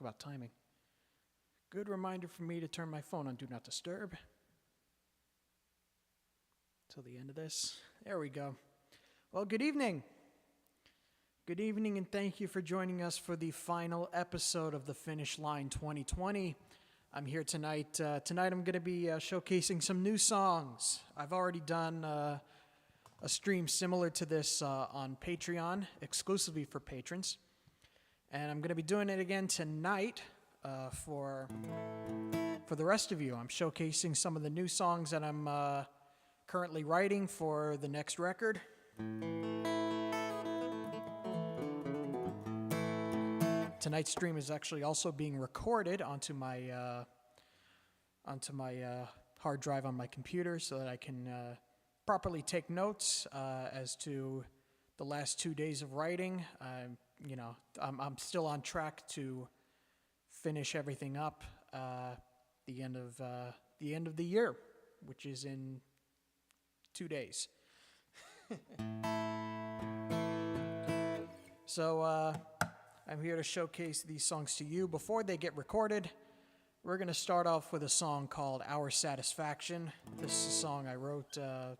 Talk about timing. Good reminder for me to turn my phone on Do Not Disturb. Till the end of this. There we go. Well, good evening. Good evening, and thank you for joining us for the final episode of the Finish Line 2020. I'm here tonight. Tonight I'm going to be showcasing some new songs. I've already done a stream similar to this on Patreon, exclusively for patrons. And I'm going to be doing it again tonight for the rest of you. I'm showcasing some of the new songs that I'm currently writing for the next record. Tonight's stream is actually also being recorded onto my hard drive on my computer so that I can properly take notes as to the last 2 days of writing. I'm still on track to finish everything up the end of the year, which is in 2 days. So I'm here to showcase these songs to you. Before they get recorded, we're going to start off with a song called Our Satisfaction. This is a song I wrote. The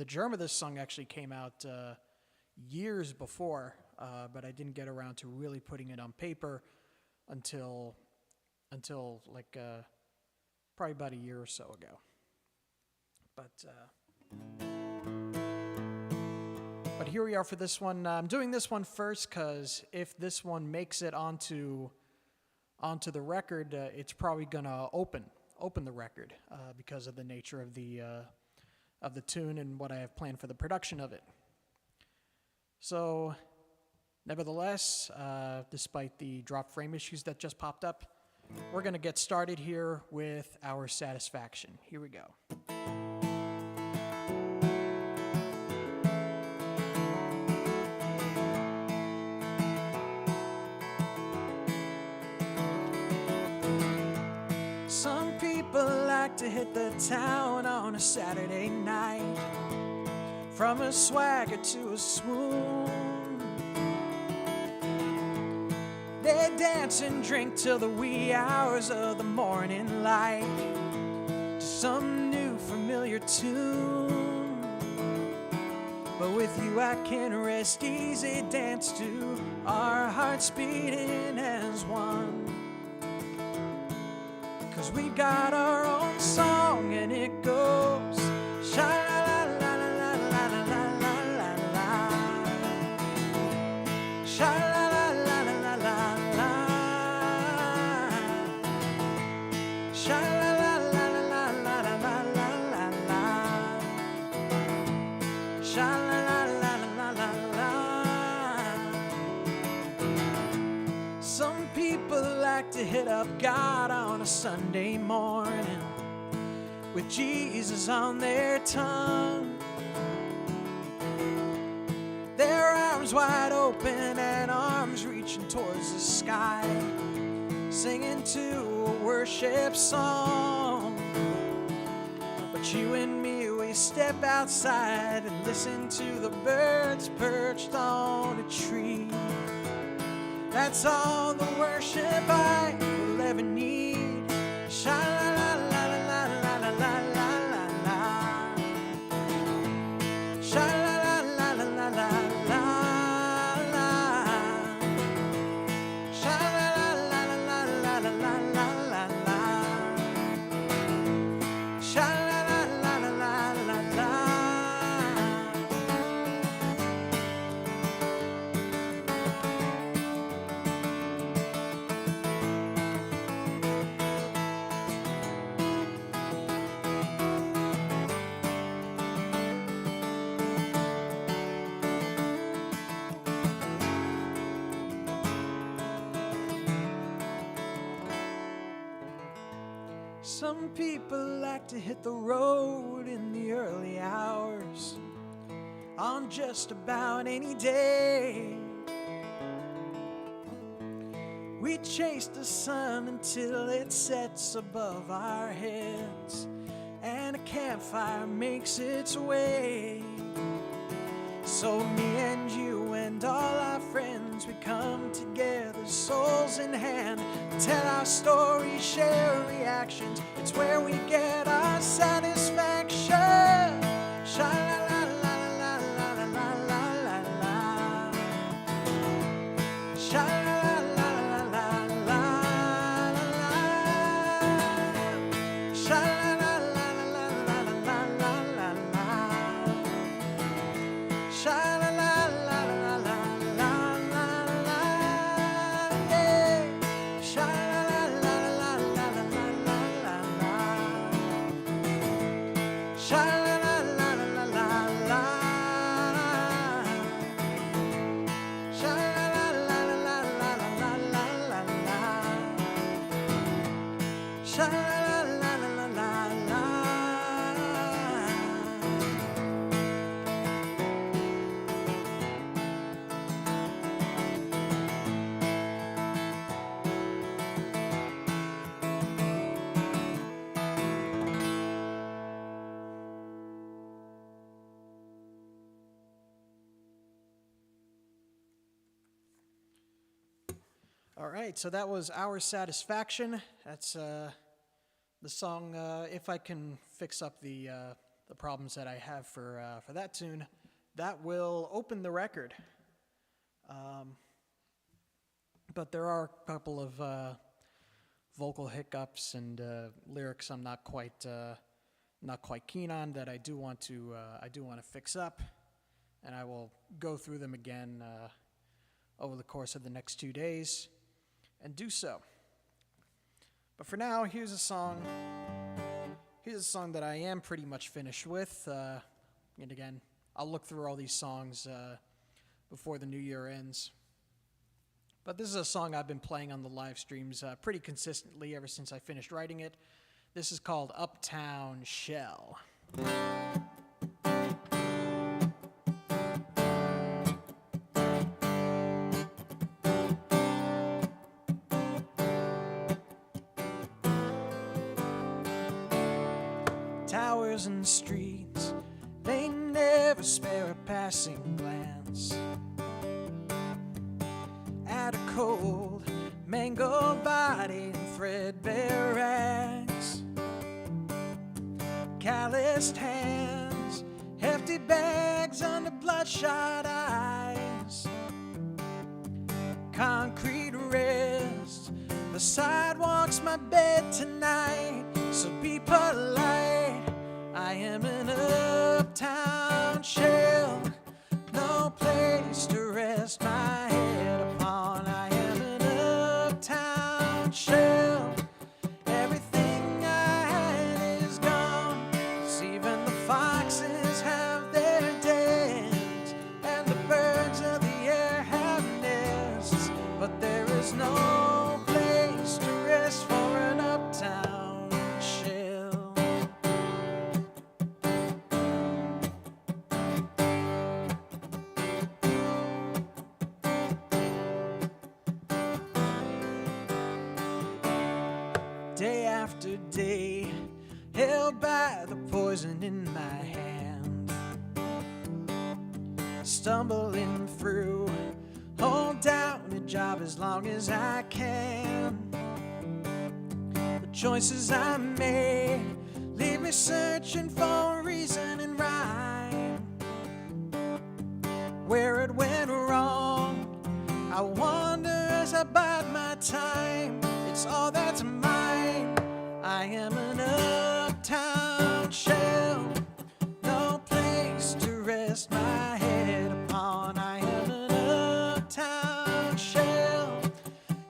germ of this song actually came out years before, but I didn't get around to really putting it on paper until like probably about a year or so ago. But here we are for this one. I'm doing this one first because if this one makes it onto the record, it's probably gonna open the record because of the nature of the tune and what I have planned for the production of it. So, nevertheless, despite the drop frame issues that just popped up, we're gonna get started here with Our Satisfaction. Here we go. Some people like to hit the town on a Saturday night, from a swagger to a swoon. They dance and drink till the wee hours of the morning light to some new familiar tune. But with you I can rest easy, dance to our hearts beating as one. 'Cause we got our own song and it goes sha-la-la-la-la-la-la-la-la-la, sha-la-la-la-la-la-la-la, sha-la-la-la-la-la-la-la-la, sha-la-la-la-la-la-la. Some people like to hit up God on a Sunday morning with Jesus on their tongue, their arms wide open and arms reaching towards the sky, singing to a worship song. But you and me, we step outside and listen to the birds perched on a tree. That's all the worship I will ever need. Sha-la-la-la-la-la-la-la-la-la, sha-la-la-la-la-la-la-la, sha-la-la-la-la-la-la-la-la, sha-la-la-la-la-la-la. Some people like to hit the road in the early hours on just about any day. We chase the sun until it sets above our heads and a campfire makes its way. So me and you and all our friends, we come together, souls in hand, tell our stories, share reactions. It's where we get our satisfaction. Sha-la-la-la-la-la-la-la-la-la. Sha-la-la-la-la-la-la-la. Sha-la-la-la-la-la-la-la-la. Sha-la-la-la-la-la-la-la-la. Yeah. Sha-la-la-la-la-la-la-la-la. Sha-la-la-la-la-la-la. Sha-la-la-la-la-la-la-la-la. Sha-la-la-la-la-la-la. All right, so that was Our Satisfaction. That's the song. If I can fix up the problems that I have for that tune, that will open the record. But there are a couple of vocal hiccups and lyrics I'm not quite keen on that I do want to fix up, and I will go through them again over the course of the next 2 days and do so. But for now, here's a song that I am pretty much finished with. And again, I'll look through all these songs before the new year ends. But this is a song I've been playing on the live streams pretty consistently ever since I finished writing it. This is called Uptown Shell. Towers and streets, they never spare a passing glance at a cold, mangled body in threadbare rags, calloused hands, hefty bags under bloodshot eyes, concrete rest, the sidewalk's my bed tonight, so be polite. I am an uptown shell, no place to rest my head upon. I am an uptown shell, everything I had is gone. 'Cause even the foxes have their dens, and the birds of the air have nests, but there is no place to rest for an uptown shell. Day after day, held by the poison in my hand, stumbling through, hold down a job as long as I can. The choices I made leave me searching for reason and rhyme. Where it went wrong, I wonder as I bide my time. It's all that's mine. I am an uptown shell, no place to rest my head upon. I am an uptown shell,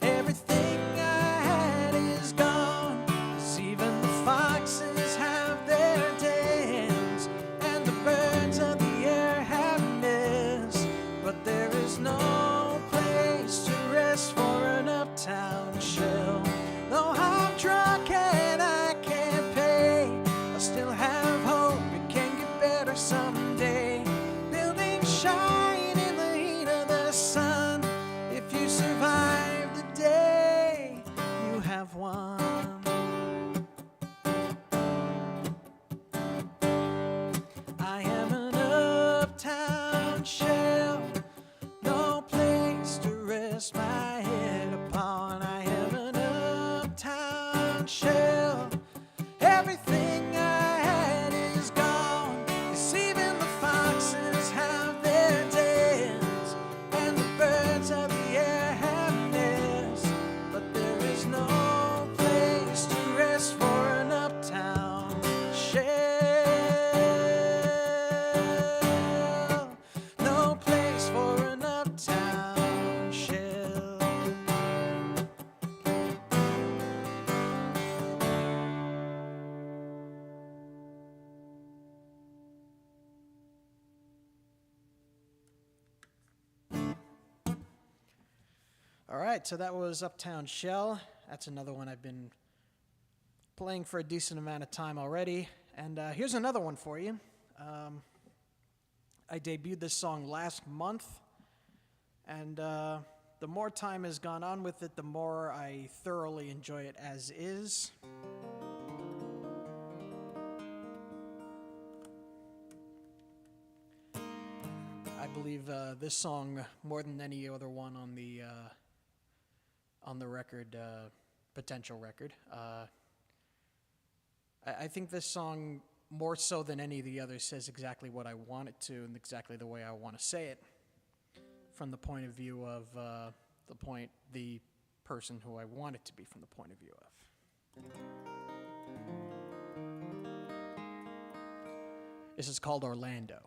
everything I had is gone. 'Cause even the foxes have their dens, and the birds of the air have nests, but there is no place to rest for an uptown shell. Though I'm drunk and I can't pay, I still have hope it can get better someday. Buildings shine in the heat of the sun. If you survive the day, you have won. I am an uptown shell, no place to rest my head upon. I am an All right, so that was Uptown Shell. That's another one I've been playing for a decent amount of time already. And here's another one for you. I debuted this song last month, and the more time has gone on with it, the more I thoroughly enjoy it as is. I believe this song, more than any other one on the record, potential record, I think this song, more so than any of the others, says exactly what I want it to and exactly the way I want to say it, from the point of view of the person who I want it to be from the point of view of. This is called Orlando.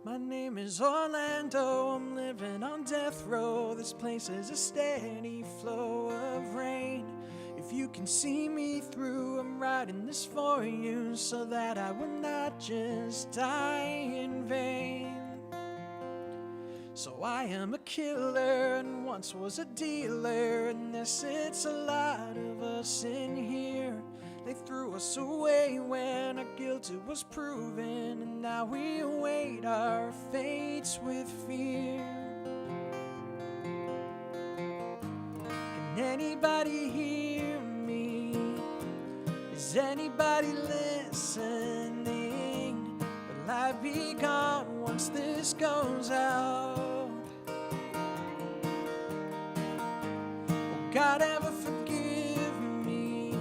My name is Orlando, I'm living on death row. This place is a steady flow of rain. If you can see me through, I'm writing this for you, so that I will not just die in vain. So I am a killer and once was a dealer, and there sits a lot of us in here. They threw us away when our guilt was proven, and now we await our fates with fear. Can anybody hear me? Is anybody listening? Will I be gone once this goes out? Will God ever forgive me?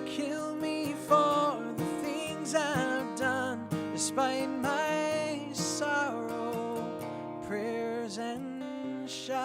Kill me for the things I've done, despite my sorrow, prayers and shouts.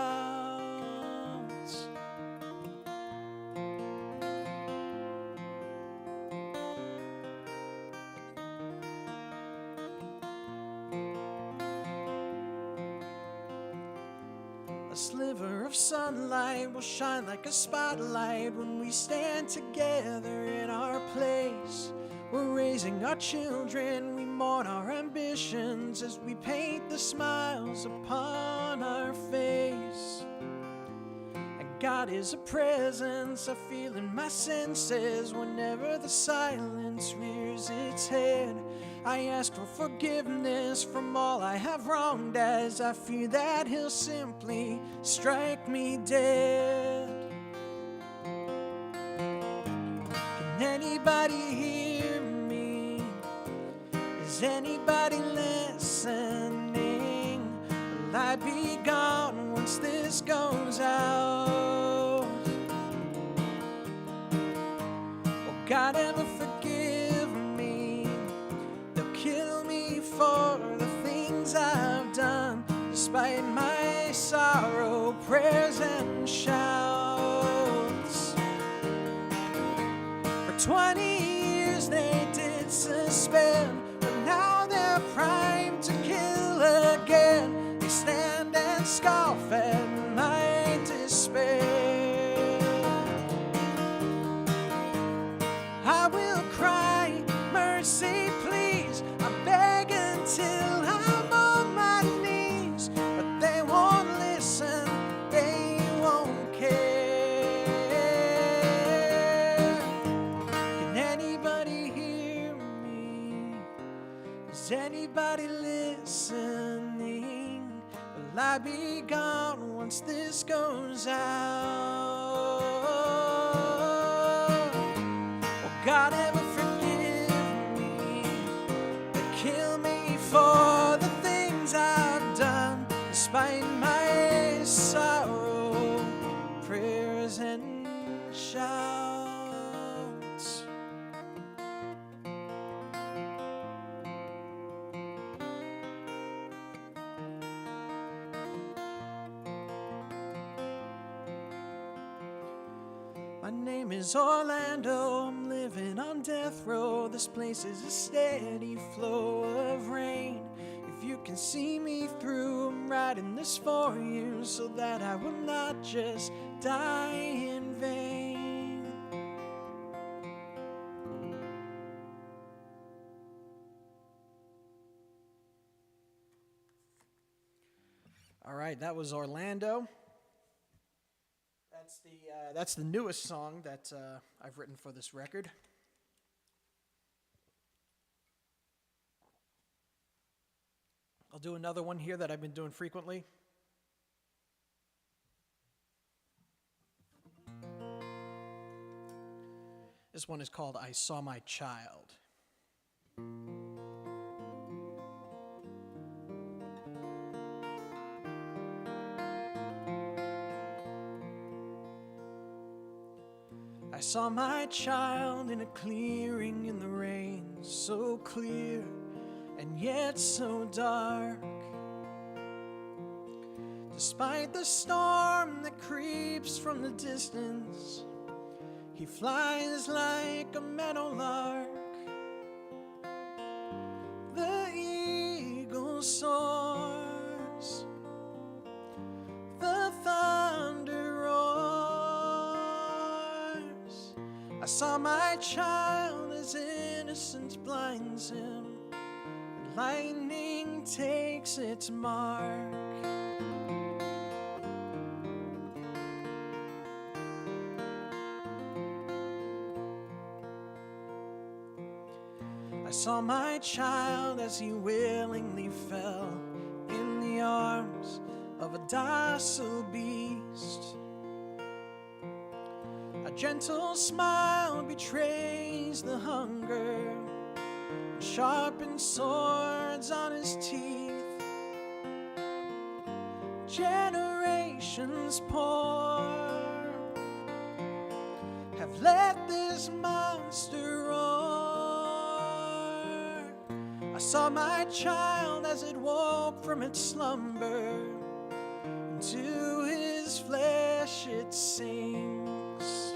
A sliver of sunlight will shine like a spotlight when we stand together in our place. We're raising our children, we mourn our ambitions as we paint the smiles upon our face. And God is a presence I feel in my senses whenever the silence rears its head. I ask for forgiveness from all I have wronged, as I fear that He'll simply strike me dead. Can anybody hear me? Is anybody listening? Will I be gone once this goes out? Will God ever forgive me? They'll kill me for the things I've done, despite my sorrow, prayers and shouts. For 20 years they did suspend, but now they're primed to kill again. They stand and scoff at my despair. I will cry, mercy please, I beg until I'm on my knees, but they won't listen, they won't care. Can anybody hear me? Is anybody listening? Will I be gone once this goes out? Will God ever forgive me? They kill me for the things I've done, despite my sorrow, prayers and shouts. My name is Orlando, I'm living on death row. This place is a steady flow of rain. If you can see me through, I'm writing this for you so that I will not just die in vain. All right, that was Orlando. That's the newest song that I've written for this record. I'll do another one here that I've been doing frequently. This one is called I Saw My Child. I saw my child in a clearing in the rain, so clear and yet so dark. Despite the storm that creeps from the distance, he flies like a meadowlark. The eagle soars, the thunder roars. I saw my child as innocence blinds him, and lightning takes its mark. I saw my child as he willingly fell in the arms of a docile beast. A gentle smile betrays the hunger, sharpened swords on his teeth. Generations poor have let this monster roar. I saw my child as it woke from its slumber, into his flesh it sinks.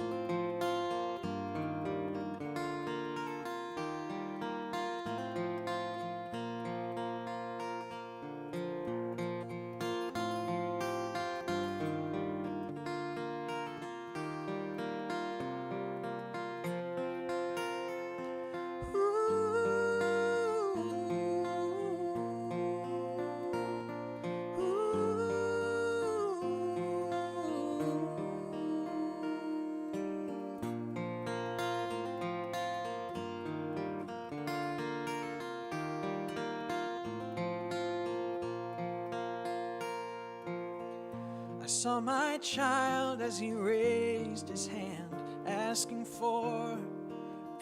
I saw my child as he raised his hand, asking for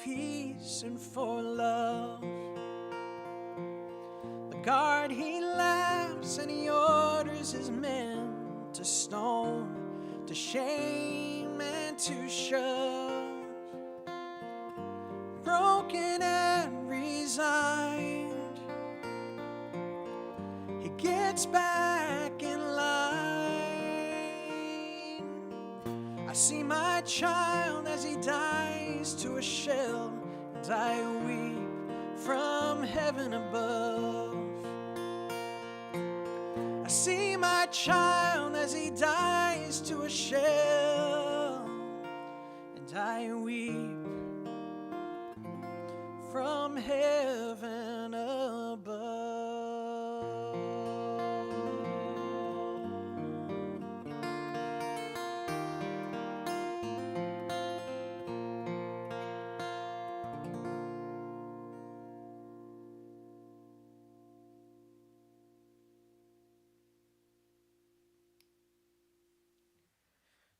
peace and for love. The guard, he laughs and he orders his men to stone, to shame and to shove. Broken and resigned, he gets back in line. I see my child as he dies to a shell, and I weep from heaven above. I see my child as he dies to a shell, and I weep from heaven above.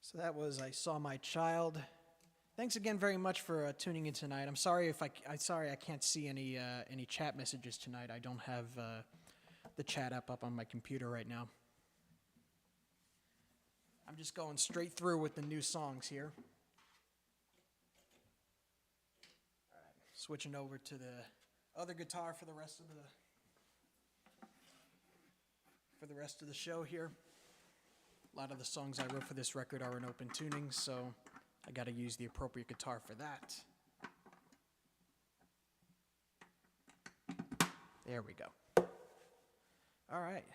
So that was I Saw My Child. Thanks again very much for tuning in tonight. I'm sorry if I can't see any chat messages tonight. I don't have the chat app up on my computer right now. I'm just going straight through with the new songs here. All right, switching over to the other guitar for the rest of the show here. A lot of the songs I wrote for this record are in open tuning, so I got to use the appropriate guitar for that. There we go. All right.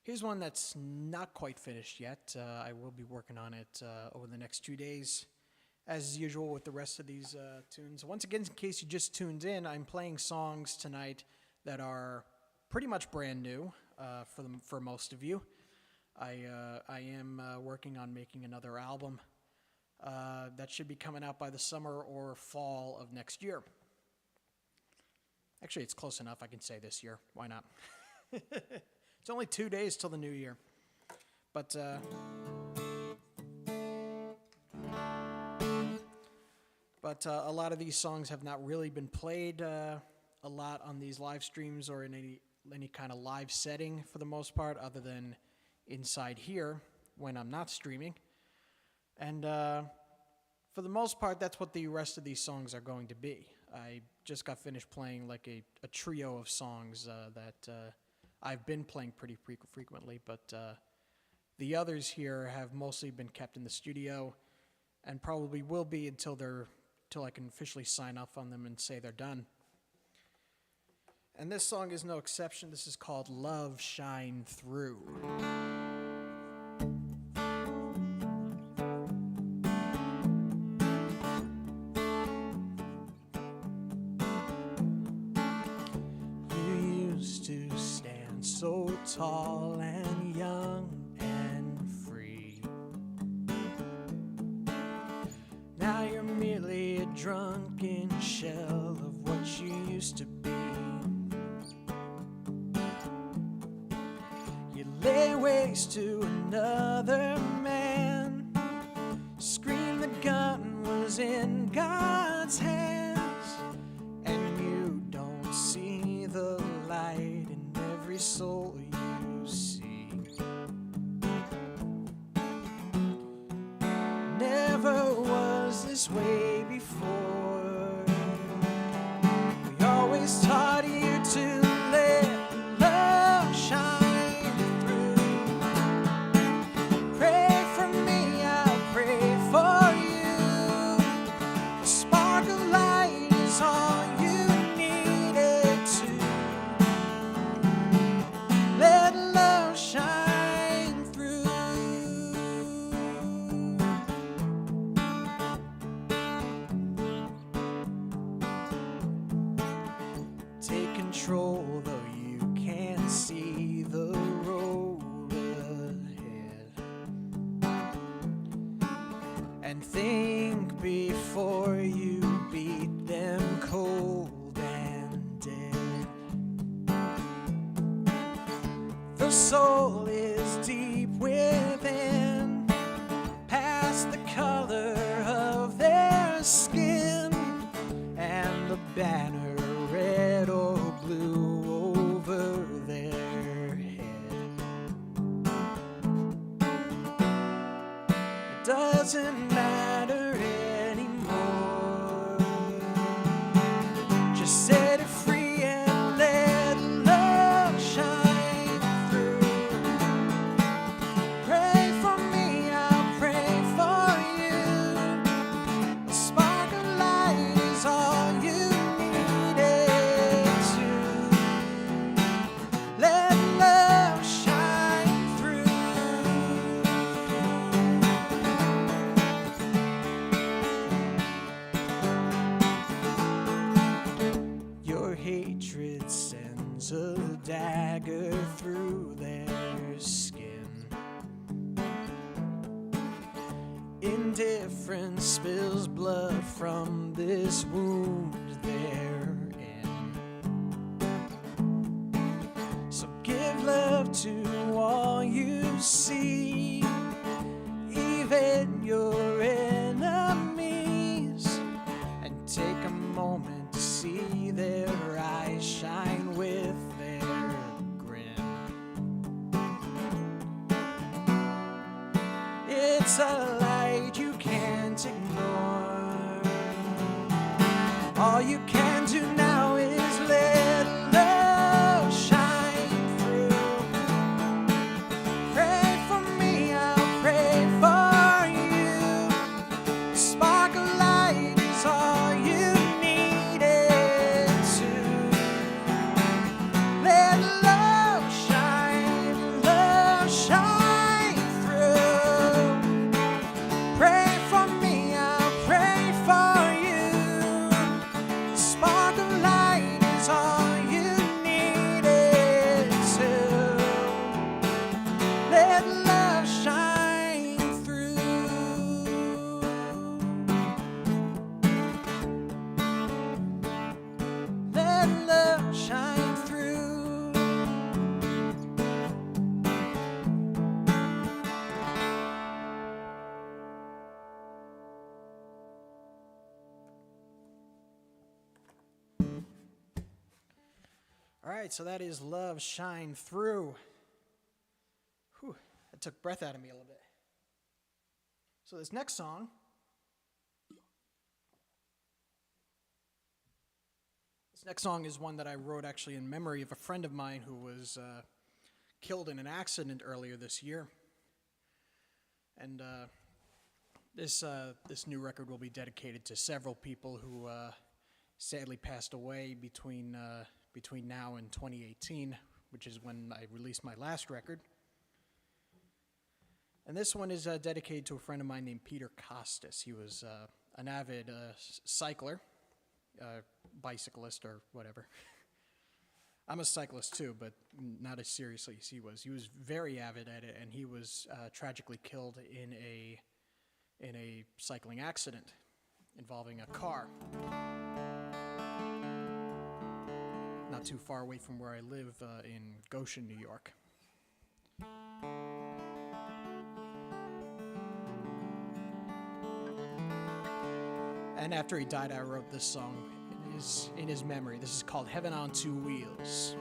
Here's one that's not quite finished yet. I will be working on it over the next 2 days, as usual with the rest of these tunes. Once again, in case you just tuned in, I'm playing songs tonight that are pretty much brand new for most of you. I am working on making another album that should be coming out by the summer or fall of next year. Actually, it's close enough. I can say this year. Why not? It's only 2 days till the new year. But a lot of these songs have not really been played a lot on these live streams or in any kind of live setting for the most part, other than inside here when I'm not streaming. And for the most part, that's what the rest of these songs are going to be. I just got finished playing like a trio of songs that I've been playing pretty frequently, but the others here have mostly been kept in the studio and probably will be until I can officially sign off on them and say they're done. And this song is no exception. This is called Love Shine Through. So tall and young and free. Now you're merely a drunken shell of what you used to be. You lay waste to another man, scream the gun was in God's hands, and you don't see the light every soul you see. Never was this way before. We always taught you to let love shine through. Pray for me, I'll pray for you. A spark of light is all you needed to. Let love shine through. Take control, though you can't see the road ahead. And think before you beat them cold and dead. The soul is deep within, past the color of their skin, and the banner red or blue over their head. It doesn't matter anymore. Just set it free and let love shine. Hatred sends a dagger through their skin. Indifference spills blood from this wound they're in. So give love to all you see, even your enemies, and take a moment to see their eyes shine with their grin. It's a light you can't ignore. All you can do now is let love shine through. Pray for me, I'll pray for you. A spark of light is all you needed to. Let love shine, love All right, so that is Love Shine Through. Whew, that took breath out of me a little bit. So this next song is one that I wrote actually in memory of a friend of mine who was killed in an accident earlier this year. And this new record will be dedicated to several people who sadly passed away between now and 2018, which is when I released my last record. And this one is dedicated to a friend of mine named Peter Costas. He was an avid cycler, bicyclist or whatever. I'm a cyclist too, but not as seriously as he was. He was very avid at it, and he was tragically killed in a cycling accident involving a car. Not too far away from where I live in Goshen, New York. And after he died, I wrote this song in his memory. This is called Heaven on Two Wheels.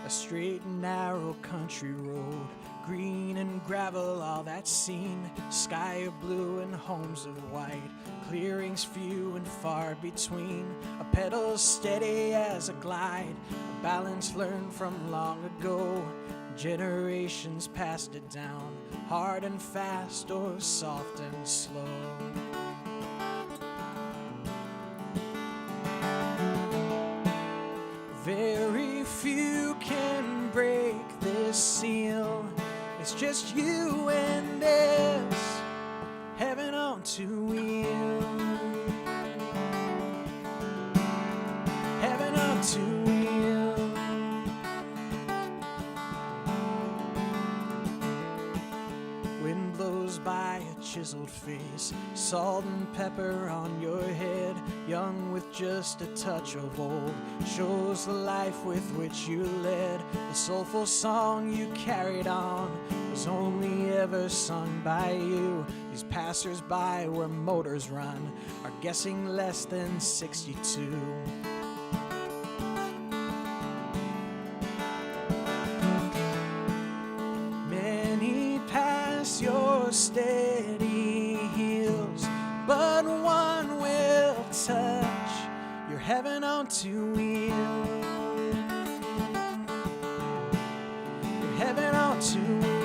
A straight and narrow country road, green and gravel, all that's seen. Sky of blue and homes of white, clearings few and far between. A pedal steady as a glide, a balance learned from long ago. Generations passed it down, hard and fast or soft and slow. Very few can break this seal. It's just you and us, heaven on two wheels. Heaven on two wheels. Wind blows by a chiseled face, salt and pepper on your head. Young with just a touch of old, shows the life with which you led. The soulful song you carried on was only ever sung by you. These passers-by where motors run are guessing less than 62. Many pass your steady heels, but one will touch your heaven on two wheels. Your heaven on two wheels.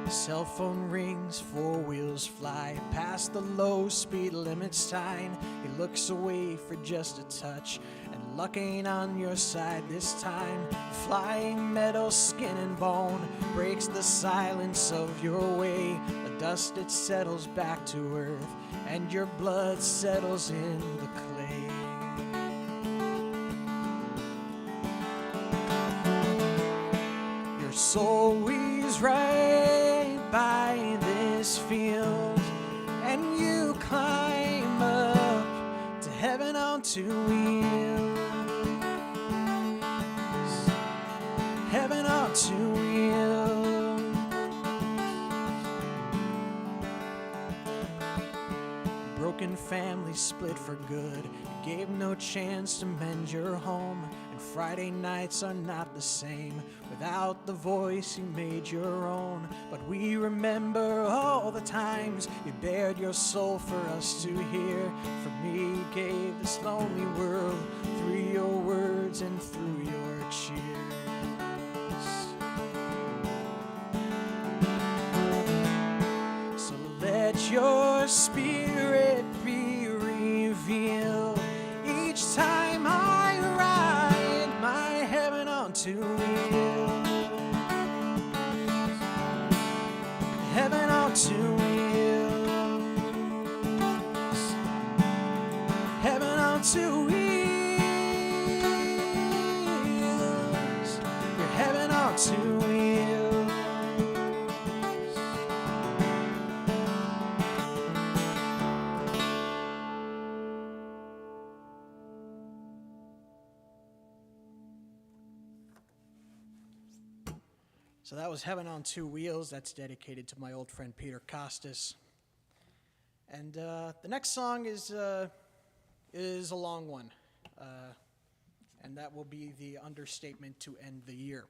Cell phone rings, four wheels fly past the low speed limit sign. He looks away for just a touch, and luck ain't on your side this time. Flying metal, skin and bone breaks the silence of your way. The dust, it settles back to earth, and your blood settles in the clay. Your soul weaves right by this field, and you climb up to heaven on two wheels. Heaven on two wheels. Broken family split for good, gave no chance to mend your home. And Friday nights are not the same without the voice you made your own. But we remember all the times you bared your soul for us to hear. For me, you gave this lonely world through your words and through your cheers. So let your spirit be revealed each time I ride my heaven on two wheels. Heaven on two wheels. Heaven on two wheels. Your heaven on two wheels. So that was Heaven on Two Wheels. That's dedicated to my old friend Peter Costas. And the next song is a long one. And that will be the understatement to end the year.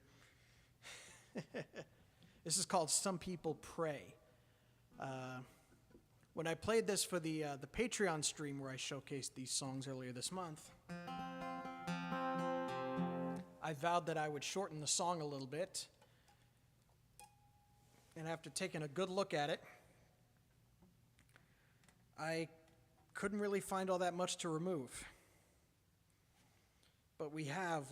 This is called Some People Pray. When I played this for the Patreon stream where I showcased these songs earlier this month, I vowed that I would shorten the song a little bit. And after taking a good look at it, I couldn't really find all that much to remove. But we have,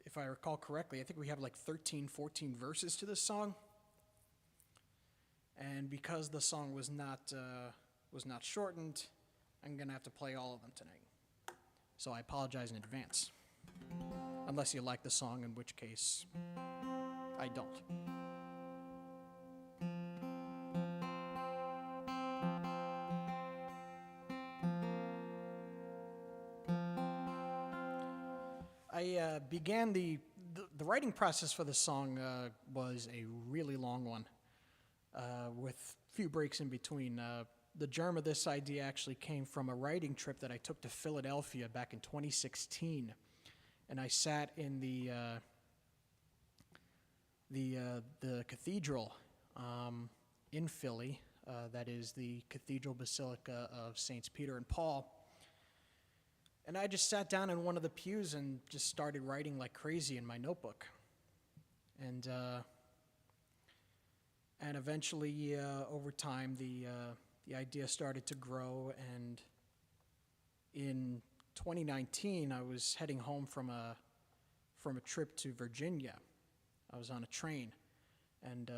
if I recall correctly, I think we have 13, 14 verses to this song. And because the song was not shortened, I'm going to have to play all of them tonight. So I apologize in advance. Unless you like the song, in which case I don't. I began the writing process for this song was a really long one, with few breaks in between. The germ of this idea actually came from a writing trip that I took to Philadelphia back in 2016, and I sat in the cathedral in Philly, that is the Cathedral Basilica of Saints Peter and Paul. And I just sat down in one of the pews and just started writing like crazy in my notebook. And eventually, over time, the idea started to grow. And in 2019, I was heading home from a trip to Virginia. I was on a train, and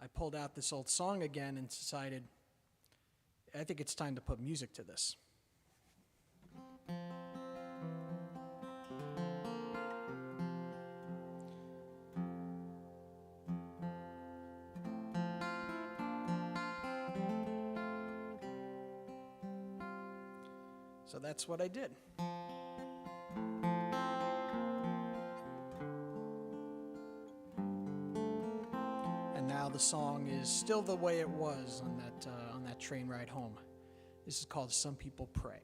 I pulled out this old song again and decided, I think it's time to put music to this. So that's what I did. And now the song is still the way it was on that train ride home. This is called Some People Pray.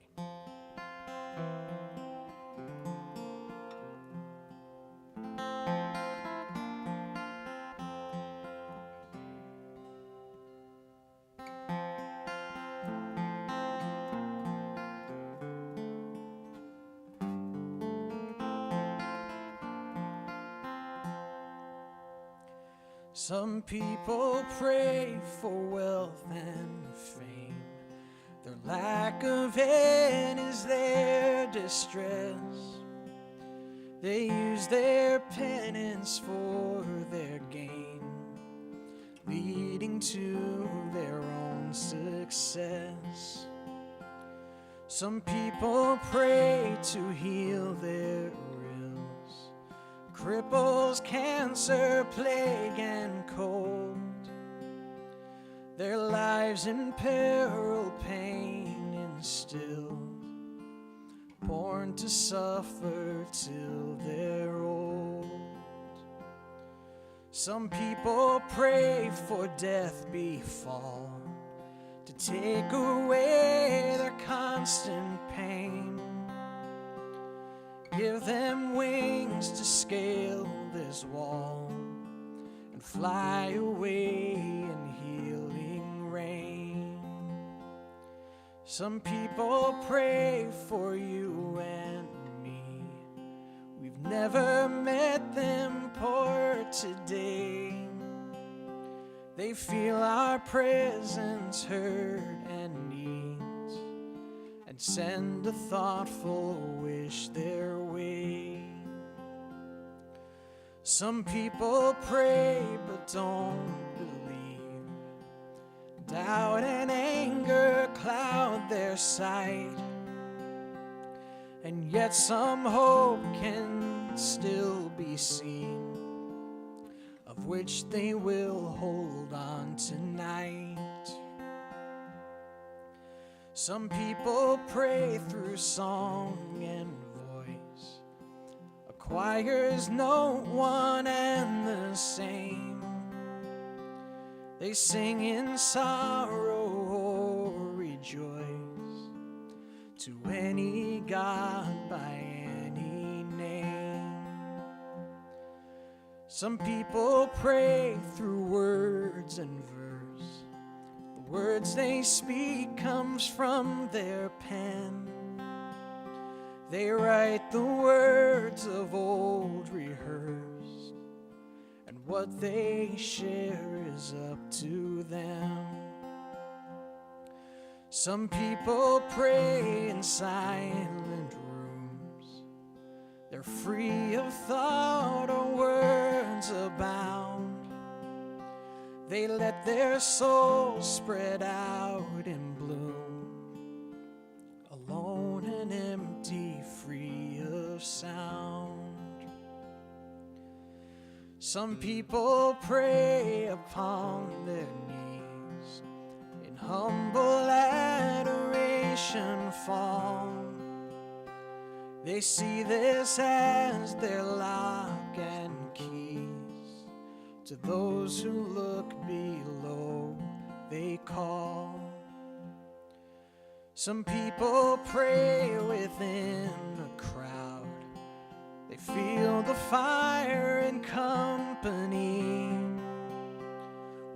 Some people pray for wealth and fame. Their lack of it is their distress. They use their penance for their gain, leading to their own success. Some people pray to heal their ills, cripples, cancer, plague, and cold. Their lives in peril, pain instilled, born to suffer till they're old. Some people pray for death befall, to take away their constant pain. Give them wings to scale this wall and fly away in healing rain. Some people pray for you and me. We've never met them poor today. They feel our presence, hurt and needs, and send a thoughtful wish their way. Some people pray but don't believe. Doubt and anger cloud their sight, and yet some hope can still be seen, of which they will hold on tonight. Some people pray through song and voice, choir's note one and the same. They sing in sorrow or rejoice to any God by any name. Some people pray through words and verse. The words they speak comes from their pen. They write the words of old rehearsed, and what they share is up to them. Some people pray in silent rooms. They're free of thought or words abound. They let their souls spread out in bloom, alone and empty, free of sound. Some people pray upon their knees, in humble adoration fall. They see this as their lock and keys. To those who look below, they call. Some people pray within a crowd. They feel the fire in company,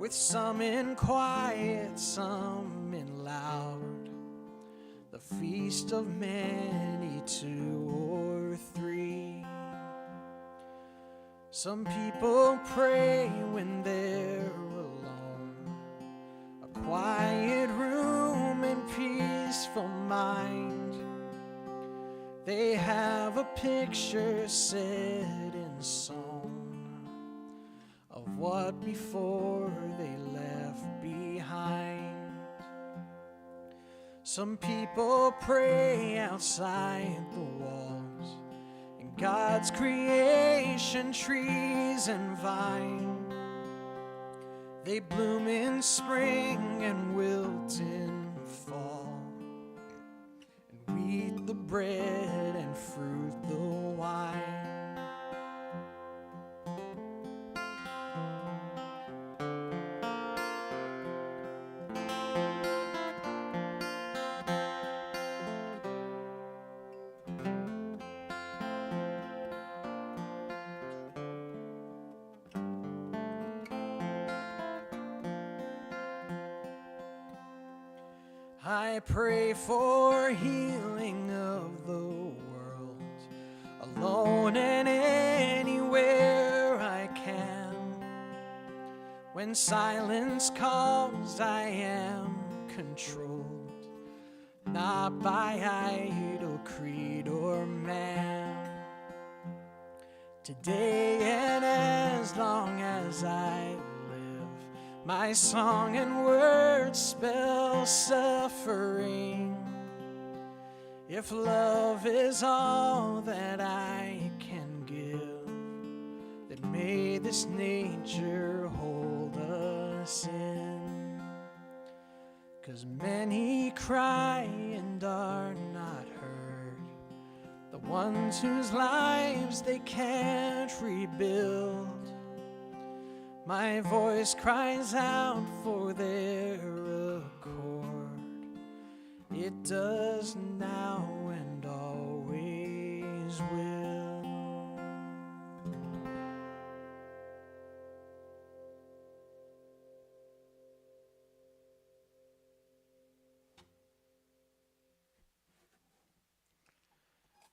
with some in quiet, some in loud. The feast of many, two or three. Some people pray when they're alone, a quiet room and peaceful mind. They have a picture set in stone of what before they left behind. Some people pray outside the walls, in God's creation, trees and vine. They bloom in spring and wilt in fall, and we eat the bread and fruit the wine. I pray for healing of the world, alone and anywhere I can. When silence calls, I am controlled, not by idle creed or man. Today and as long as I live, my song and words spell suffering. If love is all that I can give, then may this nature hold us in. 'Cause many cry and are not heard, the ones whose lives they can't rebuild. My voice cries out for their accord. It does now and always will.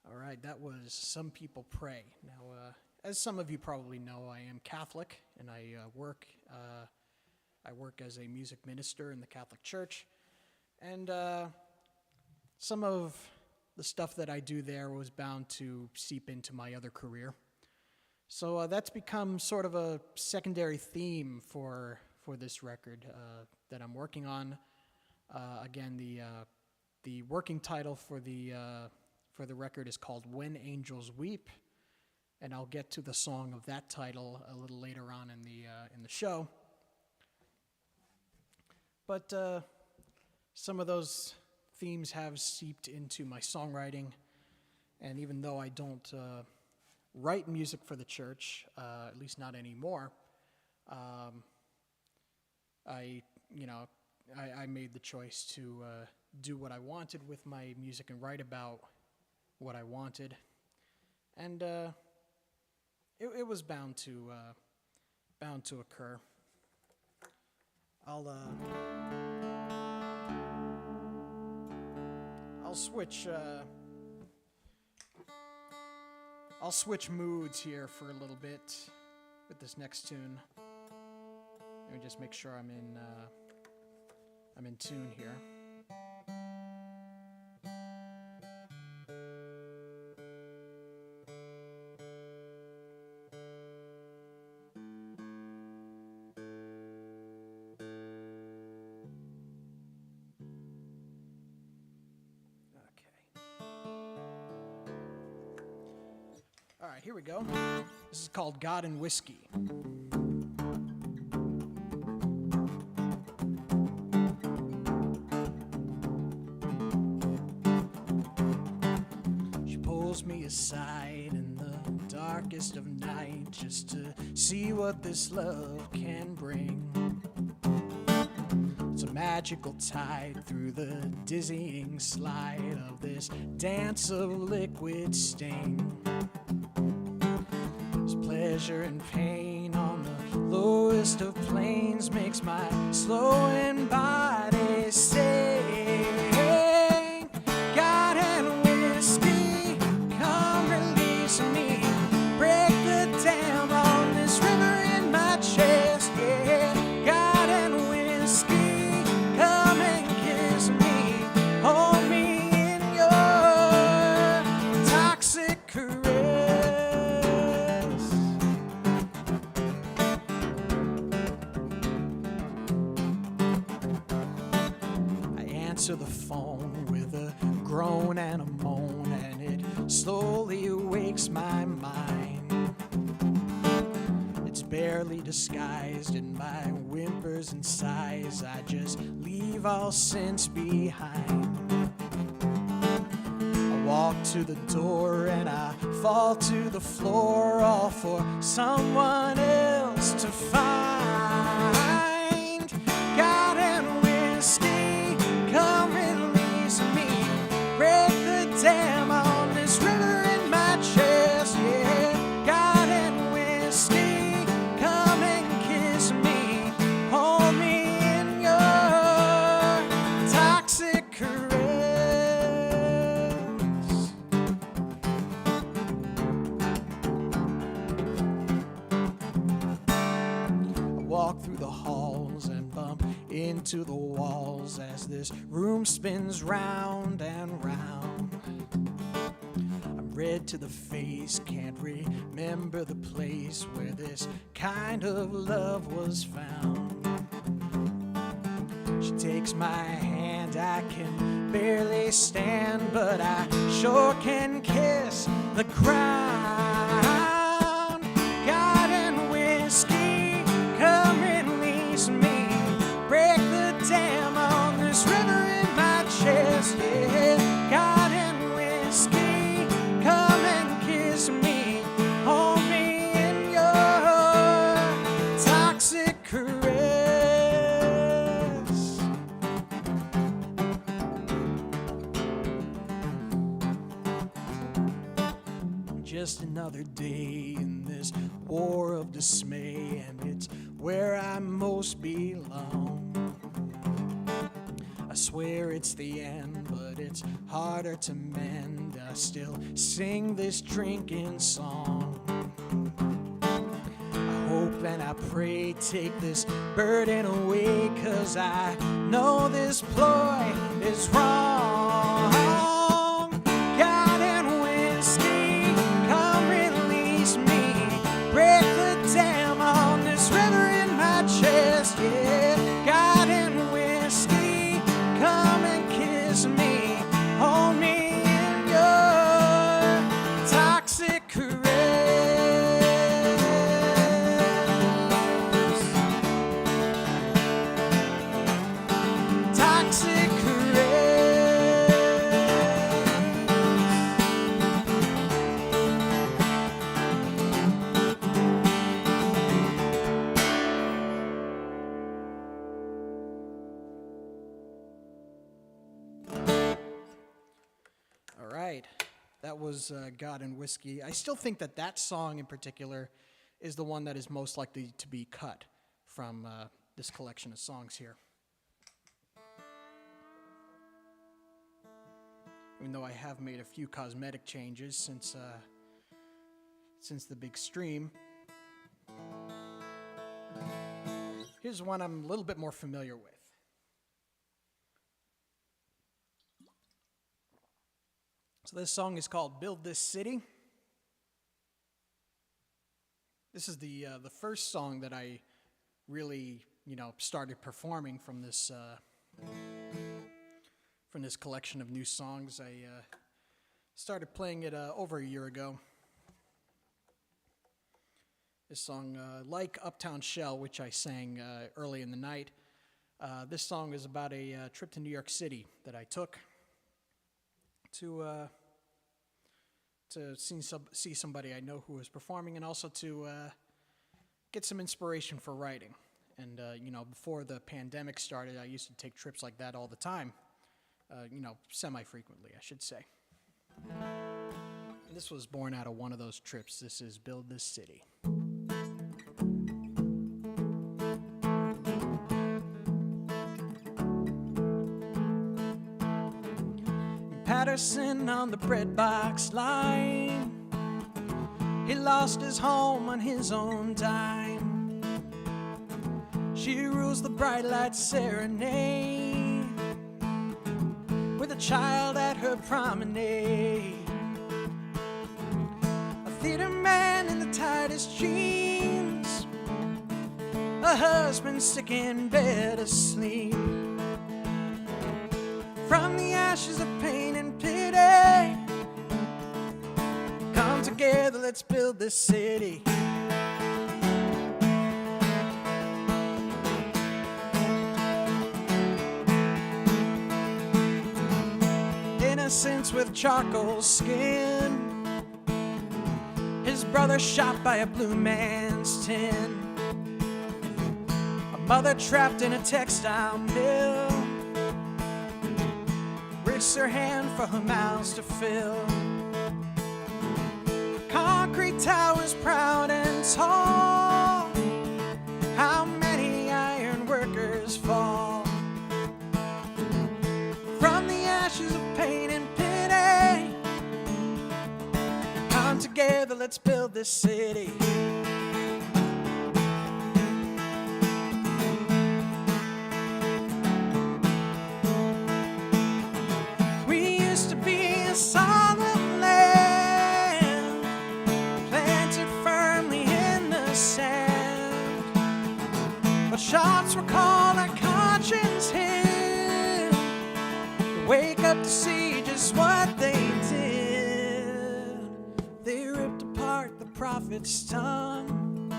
All right, that was Some People Pray. Now, as some of you probably know, I am Catholic, and I work as a music minister in the Catholic Church. And some of the stuff that I do there was bound to seep into my other career. So that's become sort of a secondary theme for this record that I'm working on. Again, the working title for the record is called "When Angels Weep," and I'll get to the song of that title a little later on in the show. But some of those themes have seeped into my songwriting, and even though I don't write music for the church, at least not anymore. I made the choice to do what I wanted with my music and write about what I wanted, and it was bound to occur. I'll switch moods here for a little bit with this next tune. Let me just make sure I'm in tune here. All right, here we go. This is called God and Whiskey. She pulls me aside in the darkest of night just to see what this love can bring. It's a magical tide through the dizzying slide of this dance of liquid sting. Pleasure and pain on the lowest of planes makes my slowing body sing. God and whiskey, come release me. Break the dam on this river in my chest. Yeah, God and whiskey, come and kiss me. Hold me in your toxic caress. To the phone with a groan and a moan, and it slowly wakes my mind. It's barely disguised in my whimpers and sighs. I just leave all sense behind. I walk to the door and I fall to the floor, all for someone else to find. God and whiskey, come release me. Break the dam on this river in my chest. Yeah, God and whiskey, come and kiss me. Hold me in your toxic caress. I walk through the halls and bump into the walls as this room spins round and round. I'm red to the face, can't remember the place where this kind of love was found. She takes my hand, I can barely stand, but I sure can kiss the ground. God and whiskey, come release me. Break the dam on this river in my chest. Yeah, God and whiskey, come and kiss me. Hold me in your toxic caress. Just another day in this war of dismay, and it's where I most belong. I swear it's the end, but it's harder to mend. I still sing this drinking song. I hope and I pray, take this burden away, 'cause I know this ploy is wrong. God and whiskey, come release me. Break the dam on this river in my chest. Yeah, God and whiskey, come and kiss me. Hold me in your toxic caress. Toxic caress. that was God and Whiskey. I still think that that song in particular is the one that is most likely to be cut from this collection of songs here. Even though I have made a few cosmetic changes since the big stream. Here's one I'm a little bit more familiar with. So this song is called Build This City. This is the first song that I really, started performing from this collection of new songs. I started playing it over a year ago. This song, like Uptown Shell, which I sang early in the night, this song is about a trip to New York City that I took to see somebody I know who was performing, and also to get some inspiration for writing. And before the pandemic started, I used to take trips like that all the time. Semi-frequently, I should say. And this was born out of one of those trips. This is Build This City. Patterson on the bread box line. He lost his home on his own dime. She rules the bright light serenade with a child at her promenade. A theater man in the tightest jeans, a husband sick in bed asleep. From the ashes of pain and pity, come together, let's build this city. Innocence with charcoal skin, his brother shot by a blue man's tin, a mother trapped in a textile mill, her hand for her mouths to fill. Concrete towers proud and tall, how many iron workers fall. From the ashes of pain and pity, come together, let's build this city. Solid land, planted firmly in the sand. But shots recall our conscience here, wake up to see just what they did. They ripped apart the prophet's tongue,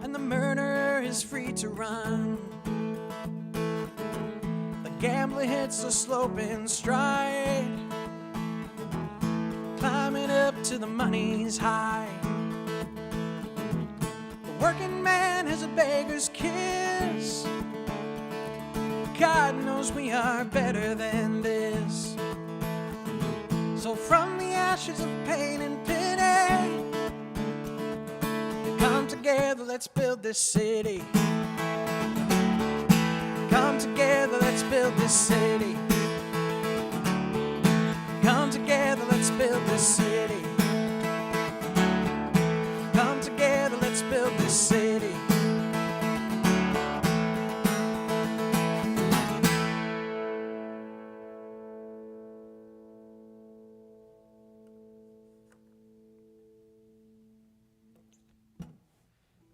and the murderer is free to run. Gambler hits a sloping stride, climbing up to the money's high. The working man has a beggar's kiss. God knows we are better than this. So from the ashes of pain and pity, come together, let's build this city. Come together, let's build this city. Come together, let's build this city. Come together, let's build this city.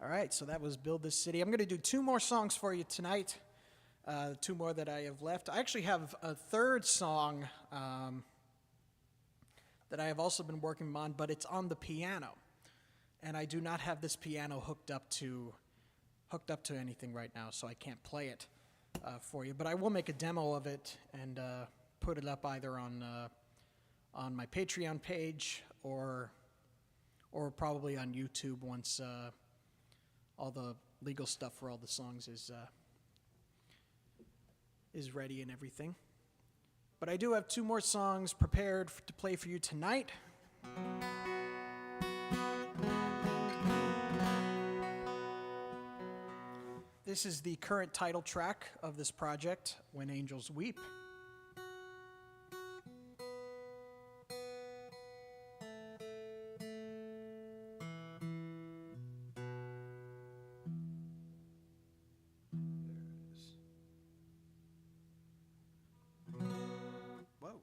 All right, so that was Build This City. I'm going to do two more songs for you tonight. Two more that I have left. I actually have a third song that I have also been working on, but it's on the piano, and I do not have this piano hooked up to anything right now, so I can't play it for you. But I will make a demo of it and put it up either on my Patreon page or probably on YouTube once all the legal stuff for all the songs is ready and everything. But I do have two more songs prepared to play for you tonight. This is the current title track of this project, When Angels Weep. Whoa.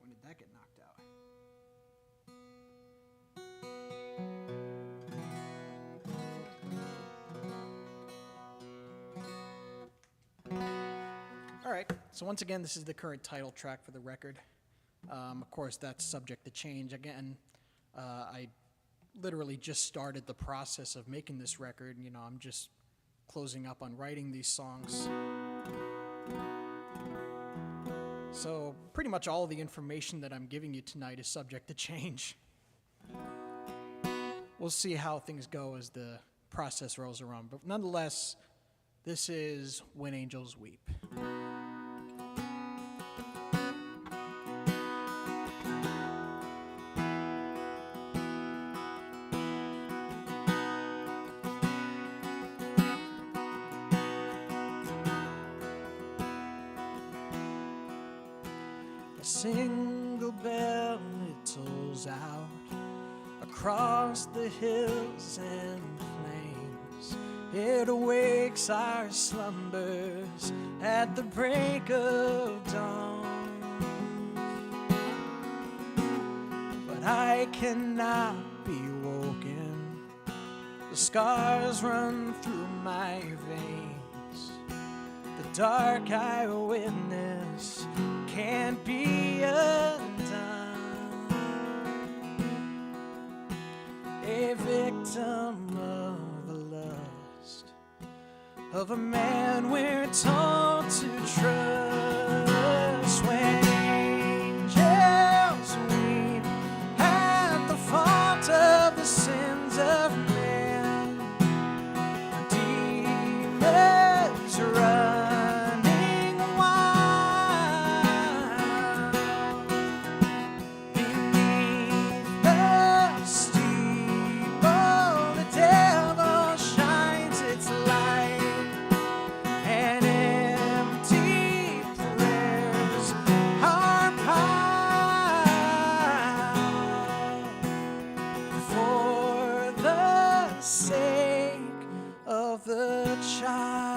When did that get knocked out? All right, so once again, this is the current title track for the record. Of course, that's subject to change. Again, I literally just started the process of making this record. You know, I'm just closing up on writing these songs. So pretty much all the information that I'm giving you tonight is subject to change. We'll see how things go as the process rolls around. But nonetheless, this is When Angels Weep. A single bell, it tolls out across the hills and plains. It awakes our slumbers at the break of dawn. But I cannot be woken. The scars run through my veins. The dark I witness can't be undone. A victim of the lust of a man we're taught to trust. When angels weep at the fault of the sins of man, demons running wild beneath the steeple, the devil shines its light, and empty prayers are piled for the sake of the child.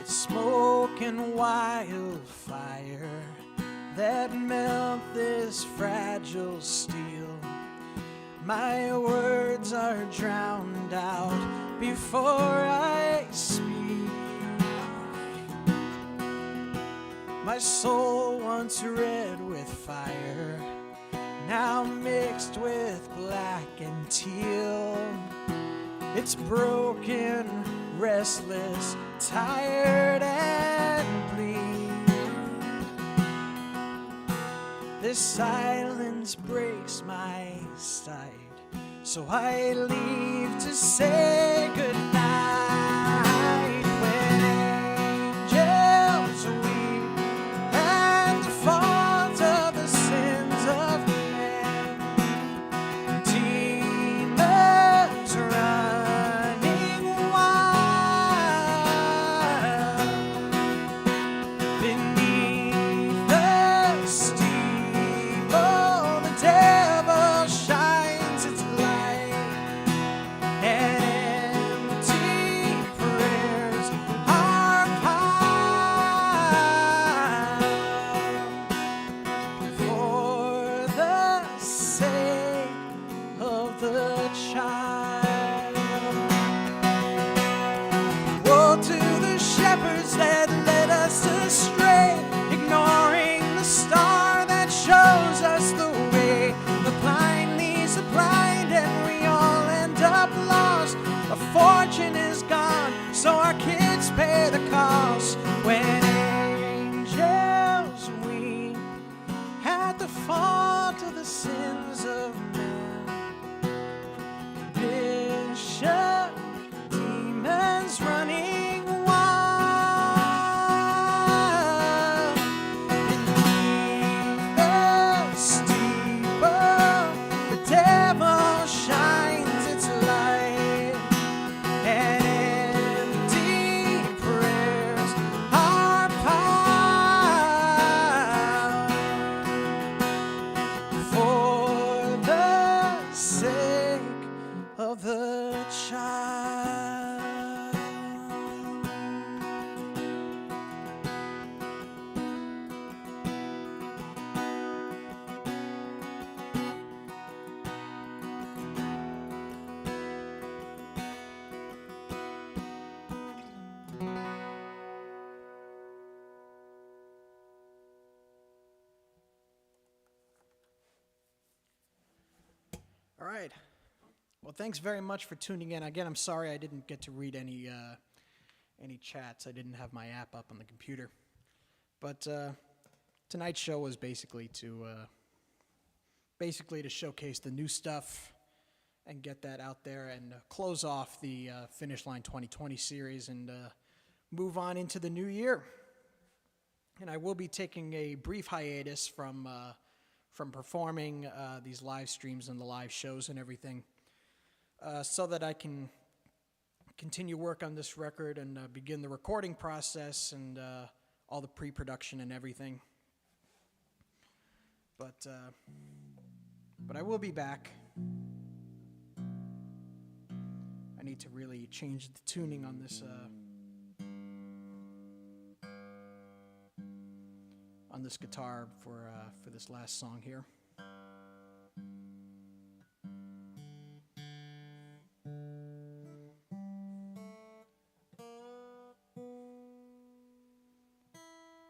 It's smoke and wildfire that melt this fragile steel. My words are drowned out before I speak. My soul once red with fire, now mixed with black and teal. It's broken, restless, tired and bleak. This silence breaks my sight, so I leave to say goodnight. When angels weep at the fault of the sins of man, demons running wild beneath the steeple, the devil shines its light, and empty prayers are piled for the sake of the child. Woe to the shepherds that led us astray, ignoring the star that shows us the way. The blind leads the blind, and we all end up lost. Our fortune is gone, so our kids pay the cost. When angels the sins of men. Bishop, demons running wild. Beneath the steeple, the devil shines its light, and empty prayers are piled for the sake of the child. All right. Well, thanks very much for tuning in. Again, I'm sorry I didn't get to read any chats. I didn't have my app up on the computer. But tonight's show was basically to showcase the new stuff and get that out there and close off the Finish Line 2020 series and move on into the new year. And I will be taking a brief hiatus from performing these live streams and the live shows and everything, so that I can continue work on this record and begin the recording process and all the pre-production and everything. But I will be back. I need to really change the tuning on this guitar for this last song here.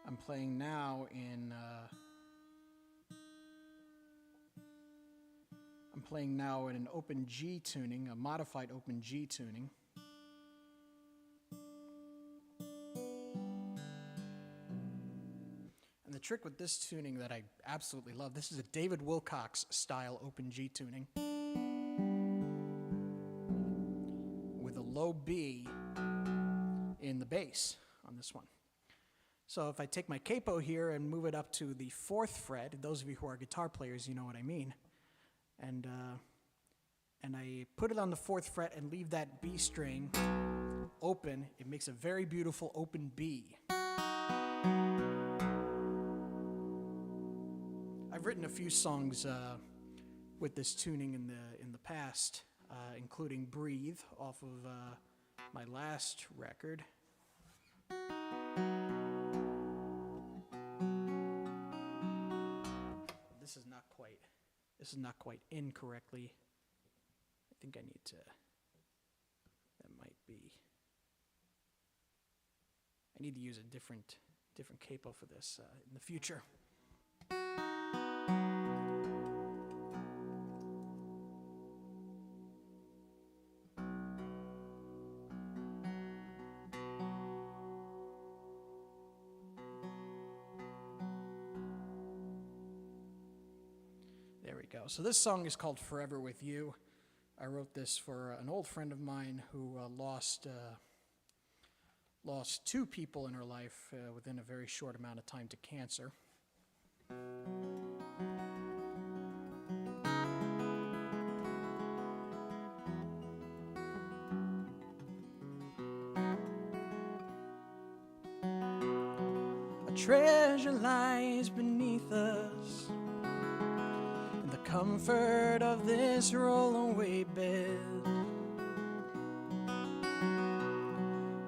I'm playing now in an open G tuning, a modified open G tuning. And the trick with this tuning that I absolutely love, this is a David Wilcox style open G tuning with a low B in the bass on this one. So if I take my capo here and move it up to the 4th fret, those of you who are guitar players, you know what I mean, and I put it on the 4th fret and leave that B string open, it makes a very beautiful open B. I've written a few songs with this tuning in the past, including "Breathe" off of my last record. This is not quite in correctly. I think I need to. That might be. I need to use a different capo for this in the future. There we go. So this song is called "Forever With You." I wrote this for an old friend of mine who lost 2 people in her life within a very short amount of time to cancer. A treasure lies beneath us, the comfort of this rollaway bed.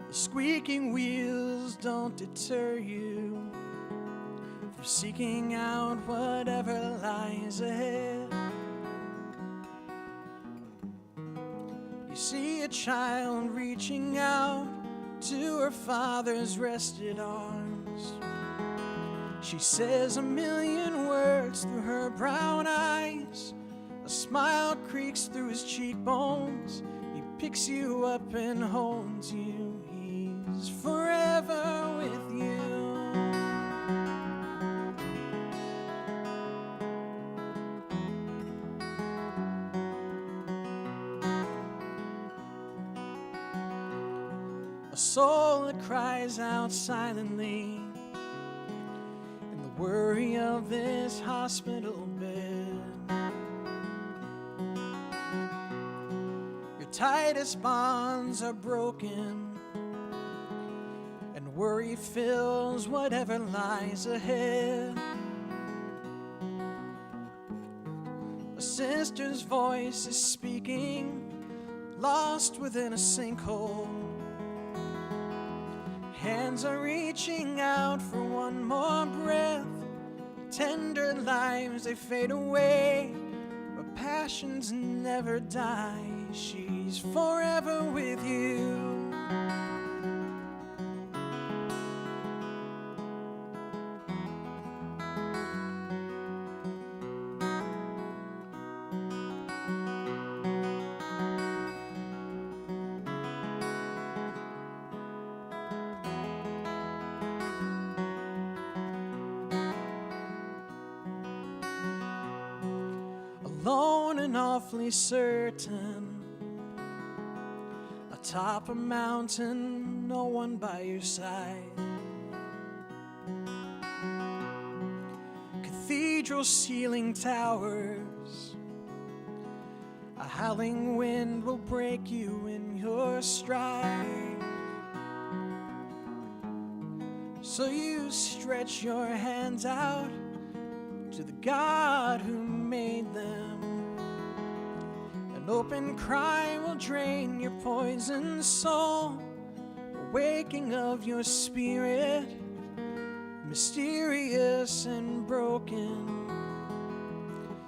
The squeaking wheels don't deter you from seeking out whatever lies ahead. You see a child reaching out to her father's rested arms. She says a million words through her brown eyes. A smile creaks through his cheekbones. He picks you up and holds you. He's forever with you. a soul that cries out silently in the worry of this hospital bed. Your tightest bonds are broken, and worry fills whatever lies ahead. A sister's voice is speaking, lost within a sinkhole. Hands are reaching out for one more breath. Tender lives, they fade away, but passions never die. She's forever with you. Alone and awfully certain, atop a mountain, no one by your side. Cathedral ceiling towers, a howling wind will break you in your stride. So you stretch your hands out to the God who made them. An open cry will drain your poisoned soul, a waking of your spirit, mysterious and broken.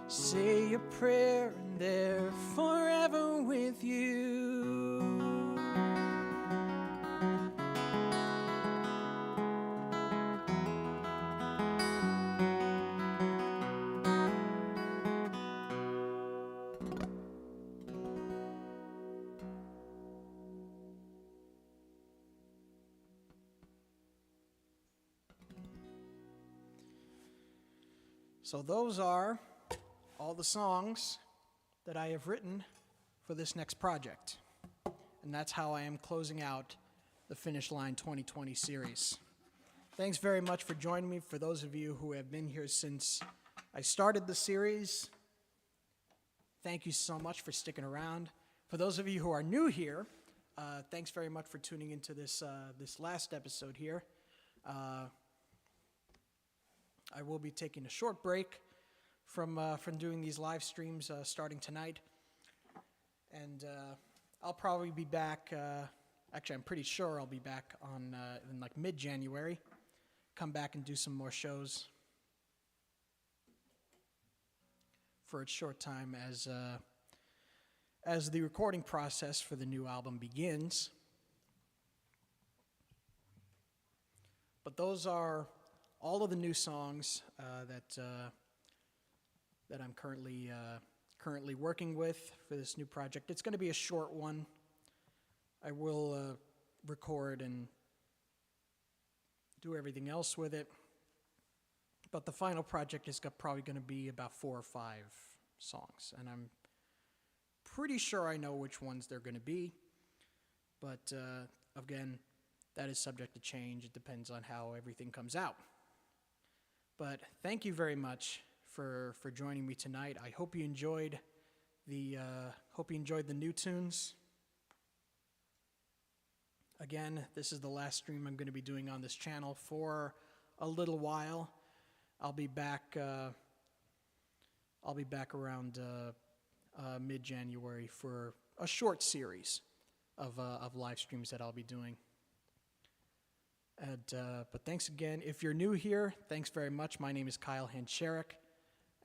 Say a prayer and they're forever with you. So those are all the songs that I have written for this next project. And that's how I am closing out the Finish Line 2020 series. Thanks very much for joining me. For those of you who have been here since I started the series, thank you so much for sticking around. For those of you who are new here, thanks very much for tuning into this last episode here. I will be taking a short break from doing these live streams starting tonight, and I'll probably be back. Actually, I'm pretty sure I'll be back on in like mid-January. Come back and do some more shows for a short time as the recording process for the new album begins. But those are all of the new songs that I'm currently working with for this new project. It's going to be a short one. I will record and do everything else with it. But the final project is probably going to be about 4 or 5 songs, and I'm pretty sure I know which ones they're going to be. But again, that is subject to change. It depends on how everything comes out. But thank you very much for joining me tonight. I hope you enjoyed the new tunes. Again, this is the last stream I'm going to be doing on this channel for a little while. I'll be back around mid-January for a short series of live streams that I'll be doing. But thanks again. If you're new here, thanks very much. My name is Kyle Hancherek.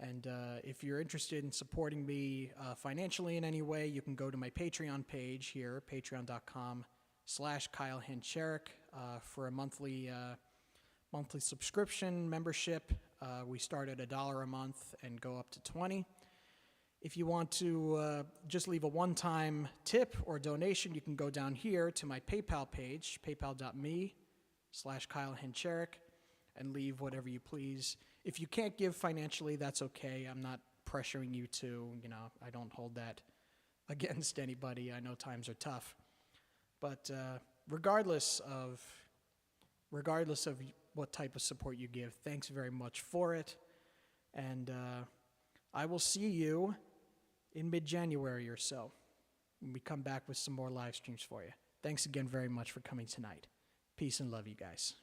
And if you're interested in supporting me financially in any way, you can go to my Patreon page here, patreon.com/Kyle Hancherek, for a monthly subscription membership. We start at $1 a month and go up to $20. If you want to just leave a one-time tip or donation, you can go down here to my PayPal page, paypal.me/Kyle Hancherek, and leave whatever you please. If you can't give financially, that's okay. I'm not pressuring you to, I don't hold that against anybody. I know times are tough. But regardless of what type of support you give, thanks very much for it. And I will see you in mid-January or so when we come back with some more live streams for you. Thanks again very much for coming tonight. Peace and love, you guys.